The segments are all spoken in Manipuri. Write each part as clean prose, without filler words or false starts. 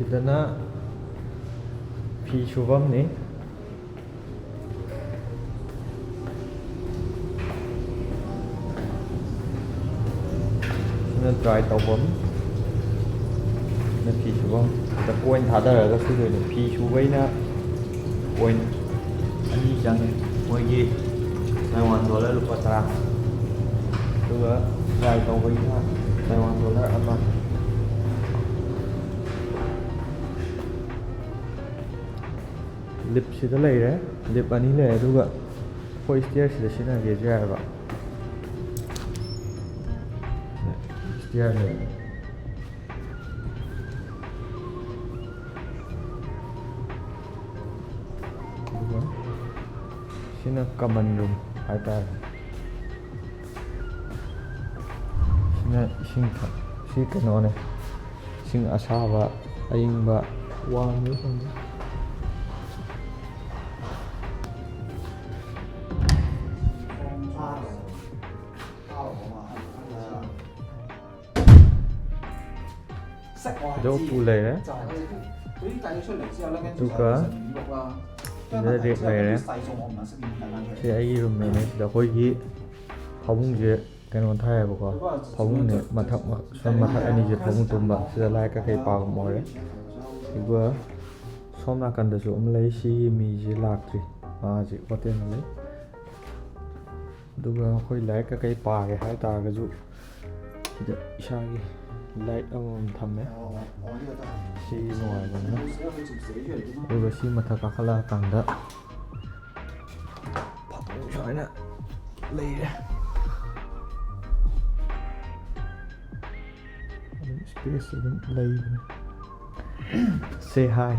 ꯁꯤꯗꯅ ꯐꯤ ꯁꯨꯐꯝꯅꯤ ꯁꯤꯅ ꯗ꯭ꯔꯥꯏ ꯇꯧꯐꯝ ꯁꯤꯅ ꯐꯤ ꯁꯨꯐꯝ ꯁꯤꯗ ꯀꯣꯏꯟ ꯊꯥꯗꯔꯒ ꯁꯨꯗꯣꯏꯅꯤ ꯐꯤ ꯁꯨꯕꯩꯅ ꯀꯣꯏꯟ 2 ꯆꯪꯉꯦ ꯃꯣꯏꯒꯤ $1 ꯂꯨꯄꯥ 10 ꯑꯗꯨꯒ ꯗ꯭ꯔꯥꯏ ꯇꯧꯕꯩꯅ $1 1 ꯂꯤꯞꯁꯤꯗ ꯂꯩꯔꯦ ꯂꯤꯞ 2 ꯂꯩꯔꯦ ꯑꯗꯨꯒ ꯑꯩꯈꯣꯏ ꯁ꯭ꯇꯤꯌꯔꯁꯤꯗ ꯁꯤꯖꯤꯟꯅꯒꯦꯁꯨ ꯌꯥꯏꯑꯕ ꯁ꯭ꯇꯤꯌꯔ ꯂꯩꯔꯦ ꯑꯗꯨꯒ ꯁꯤꯅ ꯀꯃꯟ ꯔꯨꯝ ꯍꯥꯏꯇꯥꯔꯦ ꯁꯤꯅ ꯏꯁꯤꯡ ꯁꯤ ꯀꯩꯅꯣꯅꯦ ꯏꯁꯤꯡ ꯑꯁꯥꯕ ꯑꯏꯪꯕ ꯋꯥꯡꯕ ꯐꯪꯉꯦ ꯗꯣ ꯄꯨ ꯂꯩꯔꯦ ꯑꯗꯨꯒ ꯁꯤꯗ ꯔꯦꯛ ꯂꯩꯔꯦ ꯁꯤ ꯑꯩꯒꯤ ꯔꯨꯝꯃꯦꯠꯅꯦ ꯁꯤꯗ ꯑꯩꯈꯣꯏꯒꯤ ꯐꯃꯨꯡꯁꯦ ꯀꯩꯅꯣ ꯊꯥꯏꯌꯦꯕꯀꯣ ꯐꯃꯨꯡꯅꯦ ꯃꯊꯛ ꯁꯣꯝ ꯃꯊꯛ ꯑꯅꯤꯁꯦ ꯐꯃꯨꯡ ꯇꯨꯝꯕ ꯁꯤꯗ ꯂꯥꯏꯔꯤꯛ ꯀꯩꯀꯩ ꯄꯥꯐꯝ ꯑꯣꯏꯔꯦ ꯑꯗꯨꯒ ꯁꯣꯝ ꯅꯥꯀꯟꯗꯁꯨ ꯑꯃ ꯂꯩ ꯁꯤꯒꯤ ꯃꯤꯁꯦ ꯂꯥꯛꯇ꯭ꯔꯤ ꯃꯥꯁꯤ ꯍꯣꯇꯦꯜꯗ ꯂꯩ ꯑꯗꯨꯒ ꯑꯩꯈꯣꯏ ꯂꯥꯏꯔꯤꯛ ꯀꯩꯀꯩ ꯄꯥꯒꯦ ꯍꯥꯏ ꯇꯥꯔꯒꯁꯨ ꯁꯤꯗ ꯏꯁꯥꯒꯤ ꯂꯥꯏꯠ ꯑꯃꯃꯝ ꯊꯝꯃꯦ ꯁꯤ ꯅꯨꯡꯉꯥꯏꯕꯅꯤꯅ ꯑꯗꯨꯒ ꯁꯤ ꯃꯊꯛ ꯀꯥꯈꯠꯂꯛꯑꯀꯥꯟꯗ ꯐꯃꯨꯡ ꯁꯨꯃꯥꯏꯅ ꯂꯩꯔꯦ ꯑꯗꯨꯝ ꯁ꯭ꯄꯦꯁ ꯑꯗꯨꯝ ꯂꯩꯕꯅꯦ ꯁꯦ ꯍꯥꯏ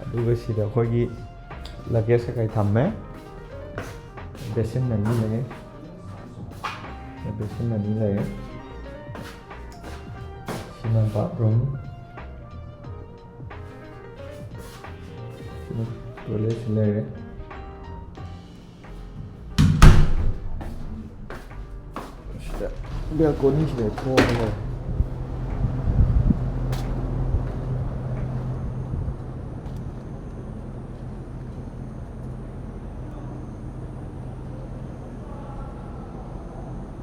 ꯑꯗꯨꯒ ꯁꯤꯗ ꯑꯩꯈꯣꯏꯒꯤ ꯂꯒꯦꯖ ꯀꯩꯀꯩ ꯊꯝꯃꯦ ꯕꯦꯁꯤꯟ 2 ꯂꯩ ꯕꯦꯁꯤꯟ 2 ꯂꯩ ꯁꯤꯅ ꯕꯥꯠꯔꯨꯝ ꯁꯤꯅ ꯇꯣꯏꯂꯦꯠ ꯂꯩꯔꯦ ꯁꯤꯗ ꯕꯦꯜꯀꯣꯅꯤꯁꯤꯗ ꯊꯣꯛꯑꯒ ꯂꯩꯔꯦ